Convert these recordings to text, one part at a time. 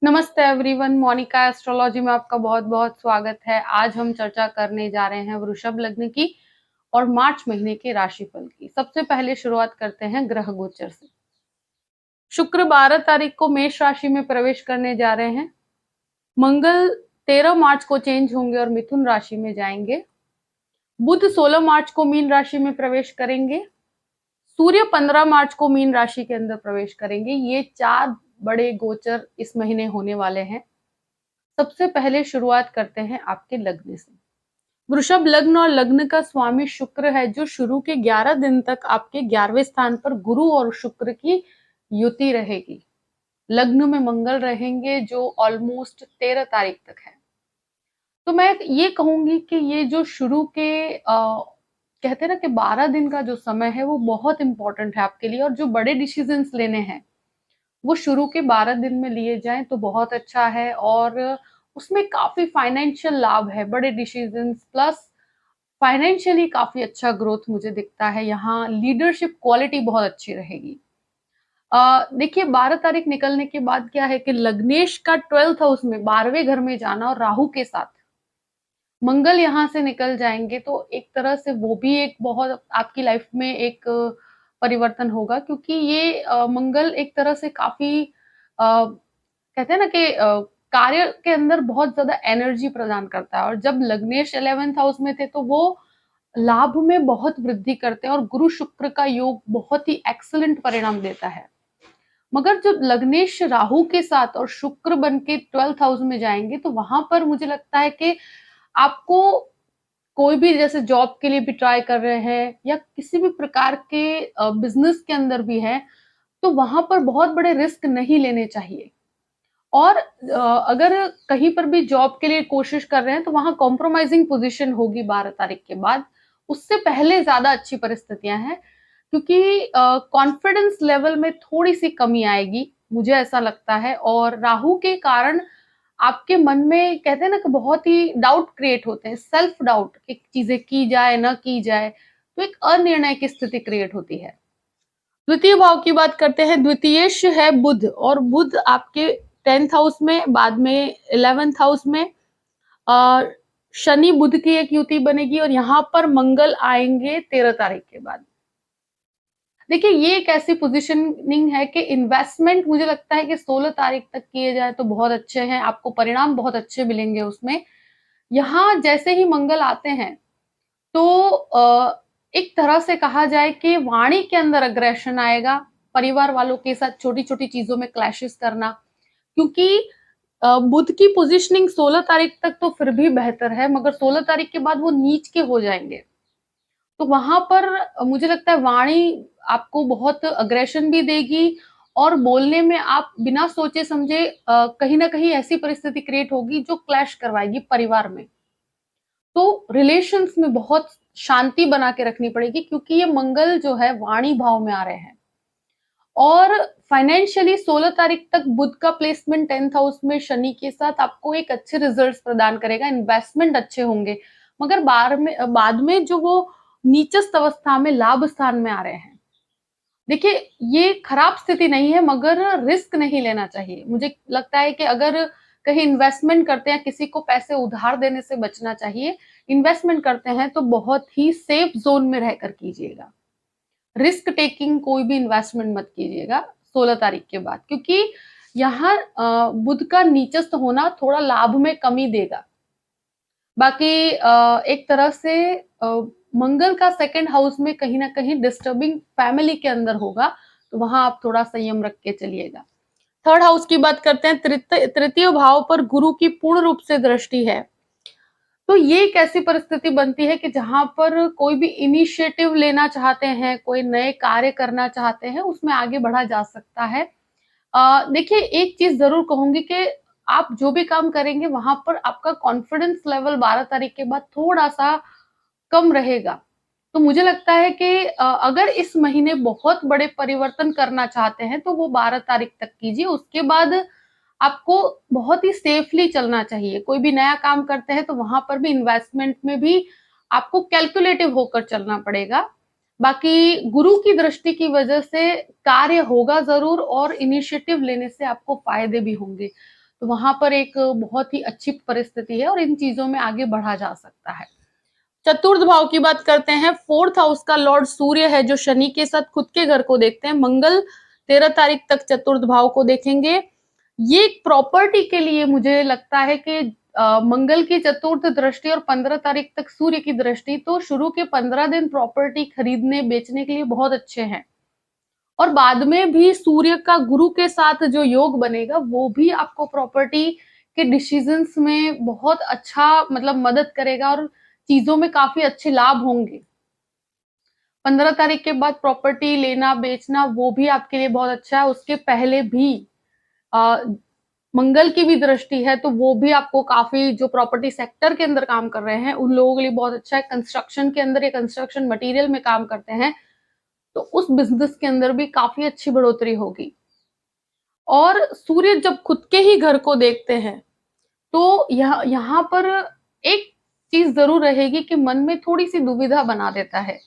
नमस्ते everyone, Monika astrology में आपका बहुत-बहुत स्वागत है। आज हम चर्चा करने जा रहे हैं वृषभ लग्न की और मार्च महीने के राशिफल की। सबसे पहले शुरुआत करते हैं ग्रह गोचर से। शुक्र 12 तारीख को मेष राशि में प्रवेश करने जा रहे हैं। मंगल 13 मार्च को चेंज होंगे और मिथुन राशि में जाएंगे। बुध 16 मार्च को मीन राशि में प्रवेश करेंगे। सूर्य 15 मार्च को मीन राशि के अंदर प्रवेश करेंगे। ये 4 बड़े गोचर इस महीने होने वाले हैं। सबसे पहले शुरुआत करते हैं आपके लग्न से। वृषभ लग्न और लग्न का स्वामी शुक्र है, जो शुरू के 11 दिन तक आपके 11वें स्थान पर गुरु और शुक्र की युति रहेगी। लग्न में मंगल रहेंगे, जो ऑलमोस्ट 13 तारीख तक है। तो मैं ये कहूंगी कि ये जो शुरू के कहते हैं ना कि 12 दिन का जो समय है वो बहुत इंपॉर्टेंट है आपके लिए, और जो बड़े डिसीजंस लेने हैं वो शुरू के 12 दिन में लिए जाएं तो बहुत अच्छा है। और उसमें काफी फाइनेंशियल लाभ है, बड़े डिसीजंस प्लस फाइनेंशियली काफी अच्छा ग्रोथ मुझे दिखता है। यहाँ लीडरशिप क्वालिटी बहुत अच्छी रहेगी। देखिए 12 तारीख निकलने के बाद क्या है कि लग्नेश का 12th हाउस में 12वें घर में जाना और राहु के साथ मंगल यहाँ से निकल जाएंगे, तो एक तरह से वो भी एक बहुत आपकी लाइफ में एक परिवर्तन होगा, क्योंकि ये मंगल एक तरह से काफी कहते हैं ना कि कार्य के अंदर बहुत ज्यादा एनर्जी प्रदान करता है। और जब लग्नेश 11th हाउस में थे तो वो लाभ में बहुत वृद्धि करते हैं और गुरु शुक्र का योग बहुत ही एक्सलेंट परिणाम देता है। मगर जब लग्नेश राहु के साथ और शुक्र बन के 12th हाउस में जाएंगे तो वहां पर मुझे लगता है कि आपको कोई भी जैसे जॉब के लिए भी ट्राई कर रहे हैं या किसी भी प्रकार के बिजनेस के अंदर भी है, तो वहां पर बहुत बड़े रिस्क नहीं लेने चाहिए। और अगर कहीं पर भी जॉब के लिए कोशिश कर रहे हैं तो वहां कॉम्प्रोमाइजिंग पोजीशन होगी 12 तारीख के बाद। उससे पहले ज्यादा अच्छी परिस्थितियां हैं, क्योंकि कॉन्फिडेंस लेवल में थोड़ी सी कमी आएगी, मुझे ऐसा लगता है। और राहु के कारण आपके मन में कहते हैं ना कि बहुत ही डाउट क्रिएट होते हैं, सेल्फ डाउट कि चीजें की जाए ना की जाए, तो एक अनिर्णय की स्थिति क्रिएट होती है। द्वितीय भाव की बात करते हैं। द्वितीयेश है बुध, और बुध आपके 10th हाउस में, बाद में 11th हाउस में शनि बुध की एक युति बनेगी और यहाँ पर मंगल आएंगे 13 तारीख के बाद। देखिए ये एक ऐसी पोजीशनिंग है कि इन्वेस्टमेंट मुझे लगता है कि 16 तारीख तक किए जाए तो बहुत अच्छे हैं, आपको परिणाम बहुत अच्छे मिलेंगे उसमें। यहाँ जैसे ही मंगल आते हैं तो एक तरह से कहा जाए कि वाणी के अंदर अग्रेशन आएगा, परिवार वालों के साथ छोटी छोटी चीजों में क्लैशेस करना, क्योंकि बुध की पोजीशनिंग 16 तारीख तक तो फिर भी बेहतर है, मगर 16 तारीख के बाद वो नीच के हो जाएंगे। तो वहां पर मुझे लगता है वाणी आपको बहुत अग्रेशन भी देगी, और बोलने में आप बिना सोचे समझे कहीं ना कहीं ऐसी परिस्थिति क्रिएट होगी जो क्लैश करवाएगी परिवार में। तो रिलेशंस में बहुत शांति बना के रखनी पड़ेगी, क्योंकि ये मंगल जो है वाणी भाव में आ रहे हैं। और फाइनेंशियली 16 तारीख तक बुध का प्लेसमेंट 10th हाउस में शनि के साथ आपको एक अच्छे रिजल्ट्स प्रदान करेगा, इन्वेस्टमेंट अच्छे होंगे। मगर बाद में जो वो नीचस्थ अवस्था में लाभ स्थान में आ रहे हैं, देखिए ये खराब स्थिति नहीं है, मगर रिस्क नहीं लेना चाहिए। मुझे लगता है कि अगर कहीं इन्वेस्टमेंट करते हैं, किसी को पैसे उधार देने से बचना चाहिए। इन्वेस्टमेंट करते हैं तो बहुत ही सेफ जोन में रहकर कीजिएगा। रिस्क टेकिंग कोई भी इन्वेस्टमेंट मत कीजिएगा 16 तारीख के बाद, क्योंकि यहाँ बुध का नीचस्थ होना थोड़ा लाभ में कमी देगा। बाकी एक तरह से मंगल का सेकंड हाउस में कहीं ना कहीं डिस्टर्बिंग फैमिली के अंदर होगा, तो वहां आप थोड़ा संयम रख के चलिएगा। थर्ड हाउस की बात करते हैं। तृतीय भाव पर गुरु की पूर्ण रूप से दृष्टि है, तो ये एक ऐसी परिस्थिति बनती है कि जहां पर कोई भी इनिशिएटिव लेना चाहते हैं, कोई नए कार्य करना चाहते हैं, उसमें आगे बढ़ा जा सकता है। देखिए एक चीज जरूर कहूंगी कि आप जो भी काम करेंगे वहां पर आपका कॉन्फिडेंस लेवल 12 तारीख के बाद थोड़ा सा कम रहेगा। तो मुझे लगता है कि अगर इस महीने बहुत बड़े परिवर्तन करना चाहते हैं तो वो 12 तारीख तक कीजिए। उसके बाद आपको बहुत ही सेफली चलना चाहिए। कोई भी नया काम करते हैं तो वहां पर भी इन्वेस्टमेंट में भी आपको कैलकुलेटिव होकर चलना पड़ेगा। बाकी गुरु की दृष्टि की वजह से कार्य होगा जरूर, और इनिशिएटिव लेने से आपको फायदे भी होंगे। तो वहां पर एक बहुत ही अच्छी परिस्थिति है और इन चीजों में आगे बढ़ा जा सकता है। चतुर्थ भाव की बात करते हैं। फोर्थ हाउस का लॉर्ड सूर्य है, जो शनि के साथ खुद के घर को देखते हैं। मंगल 13 तारीख तक चतुर्थ भाव को देखेंगे। ये प्रॉपर्टी के लिए मुझे लगता है कि मंगल की चतुर्थ दृष्टि और 15 तारीख तक सूर्य की दृष्टि, तो शुरू के 15 दिन प्रॉपर्टी खरीदने बेचने के लिए बहुत अच्छे हैं। और बाद में भी सूर्य का गुरु के साथ जो योग बनेगा वो भी आपको प्रॉपर्टी के डिसीजंस में बहुत अच्छा मतलब मदद करेगा और चीजों में काफी अच्छे लाभ होंगे। 15 तारीख के बाद प्रॉपर्टी लेना बेचना वो भी आपके लिए बहुत अच्छा है। उसके पहले भी आ, मंगल की भी दृष्टि है, तो वो भी आपको काफी, जो प्रॉपर्टी सेक्टर के अंदर काम कर रहे हैं उन लोगों के लिए बहुत अच्छा है। कंस्ट्रक्शन के अंदर या कंस्ट्रक्शन मटेरियल में काम करते हैं तो उस बिजनेस के अंदर भी काफी अच्छी बढ़ोतरी होगी। और सूर्य जब खुद के ही घर को देखते हैं तो यहाँ पर एक चीज जरूर रहेगी कि मन में थोड़ी सी दुविधा बना देता है,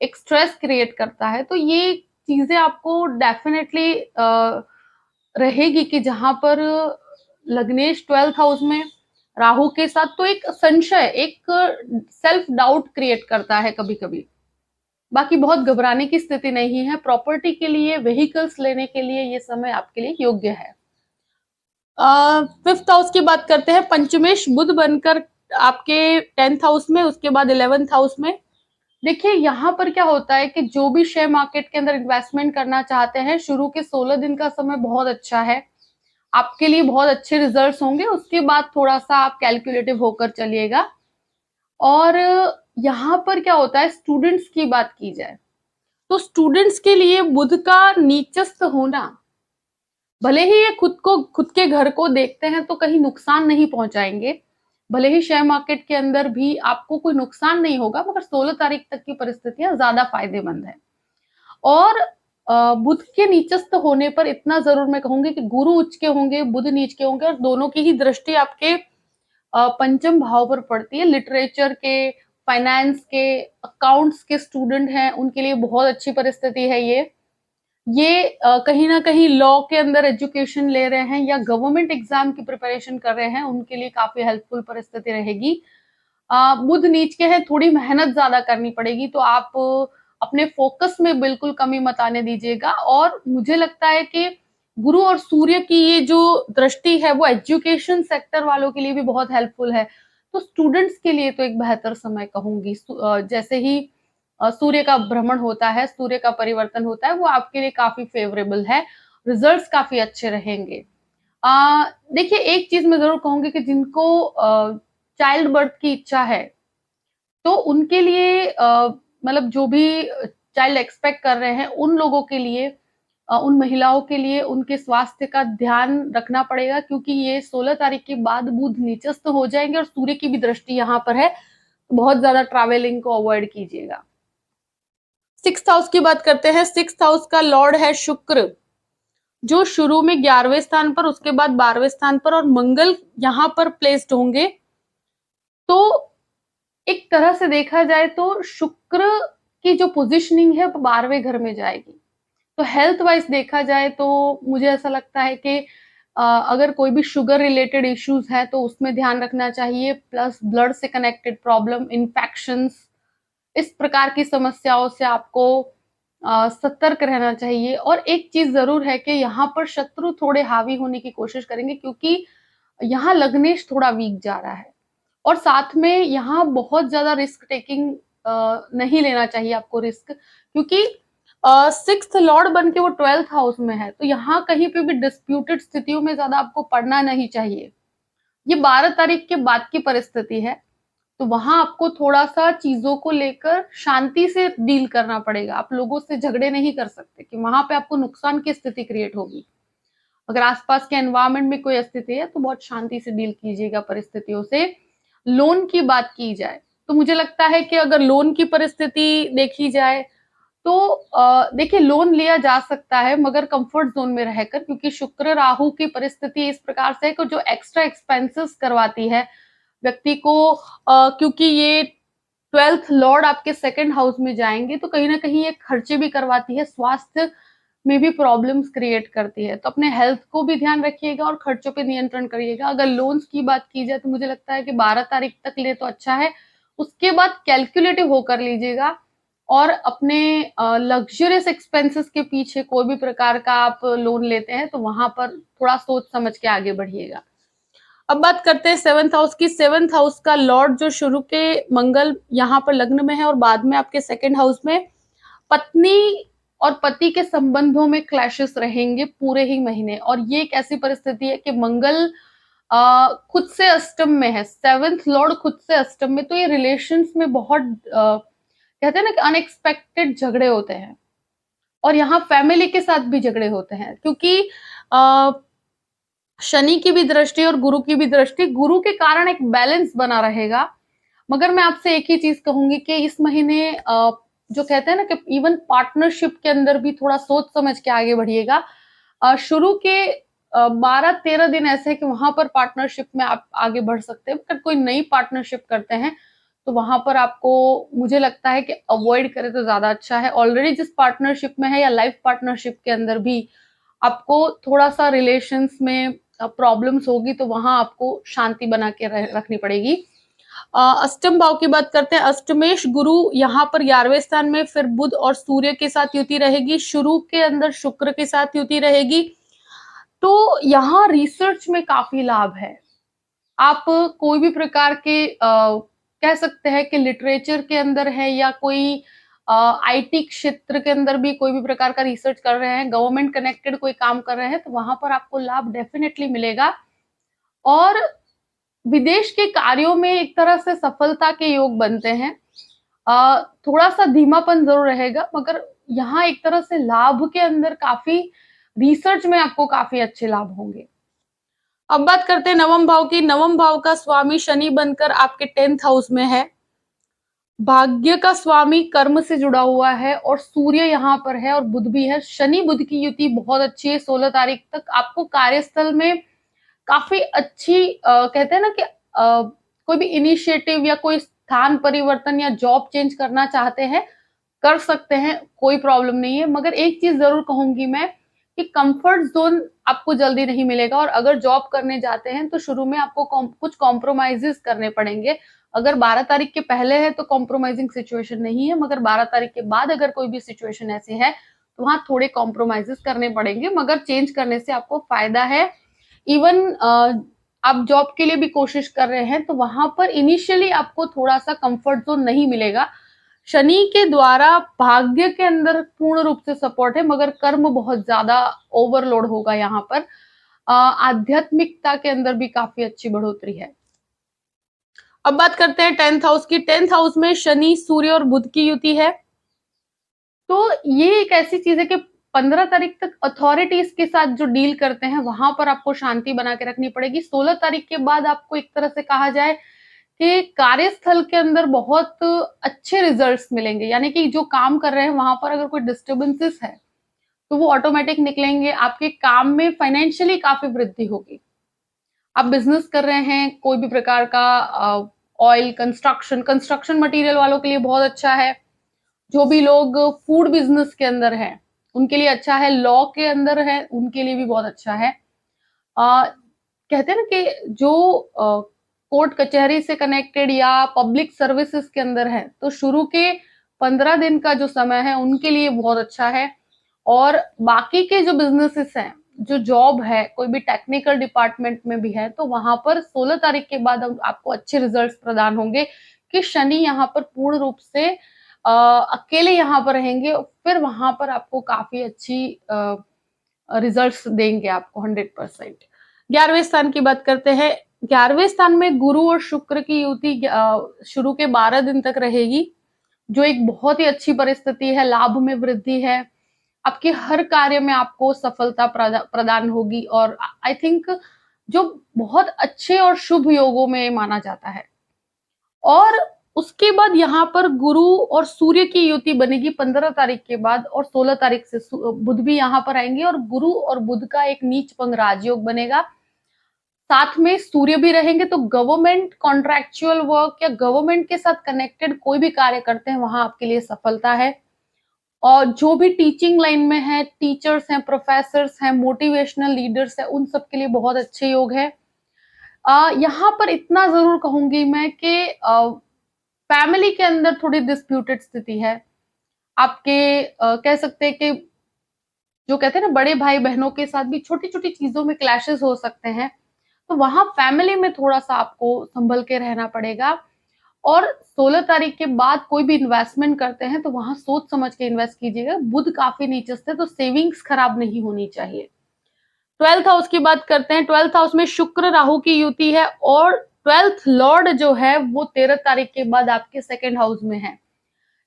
एक स्ट्रेस क्रिएट करता है। तो ये चीजें आपको डेफिनेटली रहेगी कि जहां पर लग्नेश 12th हाउस में राहु के साथ, तो एक संशय, एक सेल्फ डाउट क्रिएट करता है कभी कभी। बाकी बहुत घबराने की स्थिति नहीं है। प्रॉपर्टी के लिए, व्हीकल्स लेने के लिए ये समय आपके लिए योग्य है। 5th हाउस की बात करते हैं। पंचमेश बुध बनकर आपके 10th हाउस में, उसके बाद 11th हाउस में। देखिए यहाँ पर क्या होता है कि जो भी शेयर मार्केट के अंदर इन्वेस्टमेंट करना चाहते हैं, शुरू के 16 दिन का समय बहुत अच्छा है, आपके लिए बहुत अच्छे रिजल्ट्स होंगे। उसके बाद थोड़ा सा आप कैलकुलेटिव होकर चलिएगा। और यहाँ पर क्या होता है, स्टूडेंट्स की बात की जाए तो स्टूडेंट्स के लिए बुध का नीचस्थ होना, भले ही ये खुद के घर को देखते हैं तो कहीं नुकसान नहीं पहुंचाएंगे, भले ही शेयर मार्केट के अंदर भी आपको कोई नुकसान नहीं होगा, मगर 16 तारीख तक की परिस्थितियां ज्यादा फायदेमंद है। और बुध के नीचस्थ होने पर इतना जरूर मैं कहूंगी कि गुरु उच्च के होंगे, बुध नीच के होंगे, और दोनों की ही दृष्टि आपके पंचम भाव पर पड़ती है। लिटरेचर के, फाइनेंस के, अकाउंट्स के स्टूडेंट हैं उनके लिए बहुत अच्छी परिस्थिति है ये कहीं ना कहीं लॉ के अंदर एजुकेशन ले रहे हैं या गवर्नमेंट एग्जाम की प्रिपरेशन कर रहे हैं, उनके लिए काफी हेल्पफुल परिस्थिति रहेगी। बुध नीच के हैं, थोड़ी मेहनत ज्यादा करनी पड़ेगी, तो आप अपने फोकस में बिल्कुल कमी मत आने दीजिएगा। और मुझे लगता है कि गुरु और सूर्य की ये जो दृष्टि है वो एजुकेशन सेक्टर वालों के लिए भी बहुत हेल्पफुल है। तो स्टूडेंट्स के लिए तो एक बेहतर समय कहूंगी। जैसे ही सूर्य का भ्रमण होता है, सूर्य का परिवर्तन होता है, वो आपके लिए काफी फेवरेबल है, रिजल्ट्स काफी अच्छे रहेंगे। देखिए एक चीज मैं जरूर कहूंगी कि जिनको चाइल्ड बर्थ की इच्छा है तो उनके लिए मतलब जो भी चाइल्ड एक्सपेक्ट कर रहे हैं उन लोगों के लिए, उन महिलाओं के लिए उनके स्वास्थ्य का ध्यान रखना पड़ेगा, क्योंकि ये 16 तारीख के बाद बुध नीचस्थ हो जाएंगे और सूर्य की भी दृष्टि यहाँ पर है, तो बहुत ज्यादा ट्रैवलिंग को अवॉइड कीजिएगा। 6th हाउस की बात करते हैं। 6th हाउस का लॉर्ड है शुक्र, जो शुरू में 11वें स्थान पर, उसके बाद 12वें स्थान पर, और मंगल यहाँ पर प्लेस्ड होंगे। तो एक तरह से देखा जाए तो शुक्र की जो पोजीशनिंग है वो 12वें घर में जाएगी। तो हेल्थ वाइज देखा जाए तो मुझे ऐसा लगता है कि अगर कोई भी शुगर रिलेटेड इश्यूज है तो उसमें ध्यान रखना चाहिए, प्लस ब्लड से कनेक्टेड प्रॉब्लम, इन्फेक्शंस, इस प्रकार की समस्याओं से आपको सतर्क रहना चाहिए। और एक चीज जरूर है कि यहाँ पर शत्रु थोड़े हावी होने की कोशिश करेंगे, क्योंकि यहाँ लग्नेश थोड़ा वीक जा रहा है। और साथ में यहाँ बहुत ज्यादा रिस्क टेकिंग नहीं लेना चाहिए आपको, रिस्क, क्योंकि 6th लॉर्ड बन के वो 12th हाउस में है, तो यहाँ कहीं पे भी डिस्प्यूटेड स्थितियों में ज्यादा आपको पड़ना नहीं चाहिए। ये 12 तारीख के बाद की परिस्थिति है, तो वहां आपको थोड़ा सा चीजों को लेकर शांति से डील करना पड़ेगा। आप लोगों से झगड़े नहीं कर सकते कि वहां पे आपको नुकसान की स्थिति क्रिएट होगी। अगर आसपास के एनवायरमेंट में कोई स्थिति है तो बहुत शांति से डील कीजिएगा परिस्थितियों से। लोन की बात की जाए तो मुझे लगता है कि अगर लोन की परिस्थिति देखी जाए तो देखिए लोन लिया जा सकता है, मगर कंफर्ट जोन में रहकर, क्योंकि शुक्र राहु की परिस्थिति इस प्रकार से है कि जो एक्स्ट्रा एक्सपेंसेस करवाती है व्यक्ति को, क्योंकि ये 12th लॉर्ड आपके 2nd हाउस में जाएंगे तो कहीं ना कहीं ये खर्चे भी करवाती है। स्वास्थ्य में भी प्रॉब्लम्स क्रिएट करती है। तो अपने हेल्थ को भी ध्यान रखिएगा और खर्चों पे नियंत्रण करिएगा। अगर लोन्स की बात की जाए तो मुझे लगता है कि 12 तारीख तक ले तो अच्छा है, उसके बाद कैलकुलेटिव होकर लीजिएगा और अपने लग्ज़रियस एक्सपेंसेस के पीछे कोई भी प्रकार का आप लोन लेते हैं तो वहाँ पर थोड़ा सोच समझ के आगे बढ़िएगा। अब बात करते हैं 7th हाउस की। 7th हाउस का लॉर्ड जो शुरू के मंगल यहाँ पर लग्न में है और बाद में आपके 2nd हाउस में, पत्नी और पति के संबंधों में क्लैशेस रहेंगे पूरे ही महीने। और ये एक ऐसी परिस्थिति है कि मंगल खुद से अष्टम में है, 7th लॉर्ड खुद से अष्टम में, तो ये रिलेशंस में बहुत कहते हैं ना कि अनएक्सपेक्टेड झगड़े होते हैं और यहाँ फैमिली के साथ भी झगड़े होते हैं क्योंकि अ, शनि की भी दृष्टि और गुरु की भी दृष्टि, गुरु के कारण एक बैलेंस बना रहेगा। मगर मैं आपसे एक ही चीज कहूंगी कि इस महीने जो कहते हैं ना कि इवन पार्टनरशिप के अंदर भी थोड़ा सोच समझ के आगे बढ़िएगा। शुरू के 12-13 दिन ऐसे है कि वहां पर पार्टनरशिप में आप आगे बढ़ सकते हैं, अगर कोई नई पार्टनरशिप करते हैं तो वहां पर आपको मुझे लगता है कि अवॉइड करें तो ज्यादा अच्छा है। ऑलरेडी जिस पार्टनरशिप में है या लाइफ पार्टनरशिप के अंदर भी आपको थोड़ा सा रिलेशंस में प्रॉब्लम्स होगी तो वहां आपको शांति बना के रखनी पड़ेगी। अष्टम भाव की बात करते हैं। अष्टमेश गुरु यहाँ पर 11वें स्थान में, फिर बुध और सूर्य के साथ युति रहेगी, शुरू के अंदर शुक्र के साथ युति रहेगी। तो यहाँ रिसर्च में काफी लाभ है। आप कोई भी प्रकार के कह सकते हैं कि लिटरेचर के अंदर है या कोई आईटी क्षेत्र के अंदर भी कोई भी प्रकार का रिसर्च कर रहे हैं, गवर्नमेंट कनेक्टेड कोई काम कर रहे हैं, तो वहां पर आपको लाभ डेफिनेटली मिलेगा। और विदेश के कार्यों में एक तरह से सफलता के योग बनते हैं। थोड़ा सा धीमापन जरूर रहेगा मगर यहाँ एक तरह से लाभ के अंदर काफी, रिसर्च में आपको काफी अच्छे लाभ होंगे। अब बात करते हैं नवम भाव की। नवम भाव का स्वामी शनि बनकर आपके 10th हाउस में है, भाग्य का स्वामी कर्म से जुड़ा हुआ है और सूर्य यहाँ पर है और बुध भी है। शनि बुध की युति बहुत अच्छी है। 16 तारीख तक आपको कार्यस्थल में काफी अच्छी कहते हैं ना कि कोई भी इनिशिएटिव या कोई स्थान परिवर्तन या जॉब चेंज करना चाहते हैं, कर सकते हैं, कोई प्रॉब्लम नहीं है। मगर एक चीज जरूर कहूंगी मैं कि कंफर्ट जोन आपको जल्दी नहीं मिलेगा और अगर जॉब करने जाते हैं तो शुरू में आपको कुछ कॉम्प्रोमाइजेस करने पड़ेंगे। अगर 12 तारीख के पहले है तो कॉम्प्रोमाइजिंग सिचुएशन नहीं है, मगर 12 तारीख के बाद अगर कोई भी सिचुएशन ऐसी है तो वहां थोड़े कॉम्प्रोमाइजेस करने पड़ेंगे, मगर चेंज करने से आपको फायदा है। इवन आप जॉब के लिए भी कोशिश कर रहे हैं तो वहां पर इनिशियली आपको थोड़ा सा कंफर्ट जोन नहीं मिलेगा। शनि के द्वारा भाग्य के अंदर पूर्ण रूप से सपोर्ट है मगर कर्म बहुत ज्यादा ओवरलोड होगा यहाँ पर। आध्यात्मिकता के अंदर भी काफी अच्छी बढ़ोतरी है। अब बात करते हैं 10th हाउस की। 10th हाउस में शनि सूर्य और बुध की युति है। तो ये एक ऐसी चीज है कि 15 तारीख तक अथॉरिटीज के साथ जो डील करते हैं वहां पर आपको शांति बना के रखनी पड़ेगी। 16 तारीख के बाद आपको एक तरह से कहा जाए कि कार्यस्थल के अंदर बहुत अच्छे रिजल्ट्स मिलेंगे, यानी कि जो काम कर रहे हैं वहां पर अगर कोई डिस्टर्बेंसेस है तो वो ऑटोमेटिक निकलेंगे। आपके काम में फाइनेंशियली काफी वृद्धि होगी। आप बिजनेस कर रहे हैं कोई भी प्रकार का, ऑयल, कंस्ट्रक्शन मटेरियल वालों के लिए बहुत अच्छा है। जो भी लोग फूड बिजनेस के अंदर हैं उनके लिए अच्छा है, लॉ के अंदर है उनके लिए भी बहुत अच्छा है। आ, कहते हैं ना कि जो कोर्ट कचहरी से कनेक्टेड या पब्लिक सर्विसेज के अंदर है तो शुरू के 15 दिन का जो समय है उनके लिए बहुत अच्छा है। और बाकी के जो बिजनेसेस हैं, जो जॉब है, कोई भी टेक्निकल डिपार्टमेंट में भी है तो वहां पर 16 तारीख के बाद आपको अच्छे रिजल्ट्स प्रदान होंगे कि शनि यहाँ पर पूर्ण रूप से अकेले यहाँ पर रहेंगे, फिर वहां पर आपको काफी अच्छी रिजल्ट्स देंगे आपको 100%। 11वें स्थान की बात करते हैं। 11वें स्थान में गुरु और शुक्र की युति शुरू के 12 दिन तक रहेगी, जो एक बहुत ही अच्छी परिस्थिति है। लाभ में वृद्धि है, आपके हर कार्य में आपको सफलता प्रदान होगी और आई थिंक जो बहुत अच्छे और शुभ योगों में माना जाता है। और उसके बाद यहाँ पर गुरु और सूर्य की युति बनेगी 15 तारीख के बाद और 16 तारीख से बुध भी यहाँ पर आएंगे और गुरु और बुध का एक नीच पंग राजयोग बनेगा। साथ में सूर्य भी रहेंगे तो गवर्नमेंट कॉन्ट्रैक्चुअल वर्क या गवर्नमेंट के साथ कनेक्टेड कोई भी कार्य करते हैं वहां आपके लिए सफलता है। और जो भी टीचिंग लाइन में है, टीचर्स हैं, प्रोफेसर्स हैं, मोटिवेशनल लीडर्स हैं, उन सब के लिए बहुत अच्छे योग है। यहाँ पर इतना जरूर कहूंगी मैं कि फैमिली के अंदर थोड़ी डिस्प्यूटेड स्थिति है। आपके कह सकते हैं कि जो कहते हैं ना, बड़े भाई बहनों के साथ भी छोटी छोटी चीजों में क्लैशेस हो सकते हैं। तो वहां फैमिली में थोड़ा सा आपको संभल के रहना पड़ेगा। और 16 तारीख के बाद कोई भी इन्वेस्टमेंट करते हैं तो वहां सोच समझ के इन्वेस्ट कीजिएगा। बुध काफी नीचस्थ है तो सेविंग्स खराब नहीं होनी चाहिए। 12th हाउस की बात करते हैं। 12th हाउस में शुक्र राहु की युति है और 12th लॉर्ड जो है वो 13 तारीख के बाद आपके सेकेंड हाउस में है।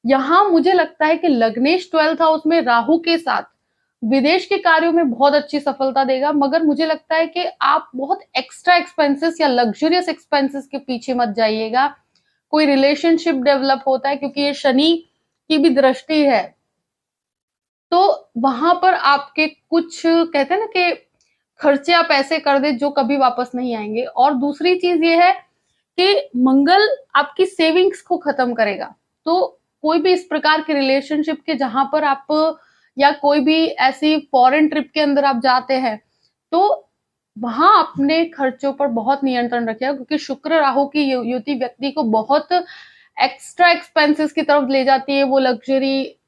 यहाँ मुझे लगता है कि लग्नेश 12th हाउस में राहु के साथ विदेश के कार्यों में बहुत अच्छी सफलता देगा, मगर मुझे लगता है कि आप बहुत एक्स्ट्रा एक्सपेंसेस या लग्जरियस एक्सपेंसेस के पीछे मत जाइएगा। कोई रिलेशनशिप डेवलप होता है क्योंकि ये शनि की भी दृष्टि है, तो वहां पर आपके कुछ कहते हैं ना कि खर्चे आप ऐसे कर दे जो कभी वापस नहीं आएंगे। और दूसरी चीज ये है कि मंगल आपकी सेविंग्स को खत्म करेगा। तो कोई भी इस प्रकार के रिलेशनशिप के जहां पर आप या कोई भी ऐसी फॉरेन ट्रिप के अंदर आप जाते हैं तो वहां अपने खर्चों पर बहुत नियंत्रण रखिएगा, क्योंकि शुक्र राहु की युति व्यक्ति को बहुत एक्स्ट्रा एक्सपेंसेस की तरफ ले जाती है। वो लग्जरी,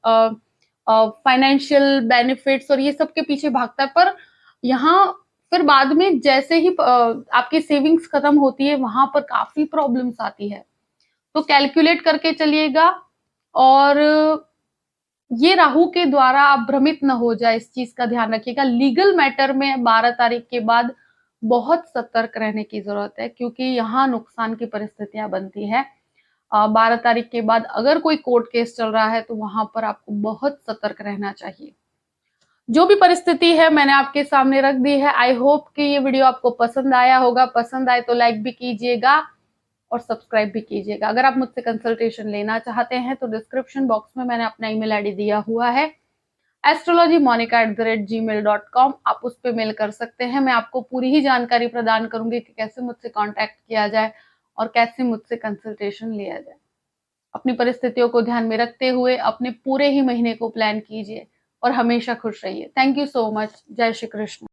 फाइनेंशियल बेनिफिट्स और ये सब के पीछे भागता है। पर यहाँ फिर बाद में जैसे ही आपकी सेविंग्स खत्म होती है वहां पर काफी प्रॉब्लम्स आती है। तो कैलकुलेट करके चलिएगा। और ये राहु के द्वारा आप भ्रमित न हो जाए, इस चीज का ध्यान रखिएगा। लीगल मैटर में 12 तारीख के बाद बहुत सतर्क रहने की जरूरत है, क्योंकि यहाँ नुकसान की परिस्थितियां बनती है। 12 तारीख के बाद अगर कोई कोर्ट केस चल रहा है तो वहां पर आपको बहुत सतर्क रहना चाहिए। जो भी परिस्थिति है मैंने आपके सामने रख दी है। आई होप कि ये वीडियो आपको पसंद आया होगा। पसंद आए तो लाइक भी कीजिएगा और सब्सक्राइब भी कीजिएगा। अगर आप मुझसे कंसल्टेशन लेना चाहते हैं तो डिस्क्रिप्शन बॉक्स में मैंने अपना ईमेल आईडी दिया हुआ है, astrologymonica@gmail.com। आप उस पर मेल कर सकते हैं। मैं आपको पूरी ही जानकारी प्रदान करूंगी कि कैसे मुझसे कांटेक्ट किया जाए और कैसे मुझसे कंसल्टेशन लिया जाए। अपनी परिस्थितियों को ध्यान में रखते हुए अपने पूरे ही महीने को प्लान कीजिए और हमेशा खुश रहिए। Thank you so much. जय श्री कृष्ण।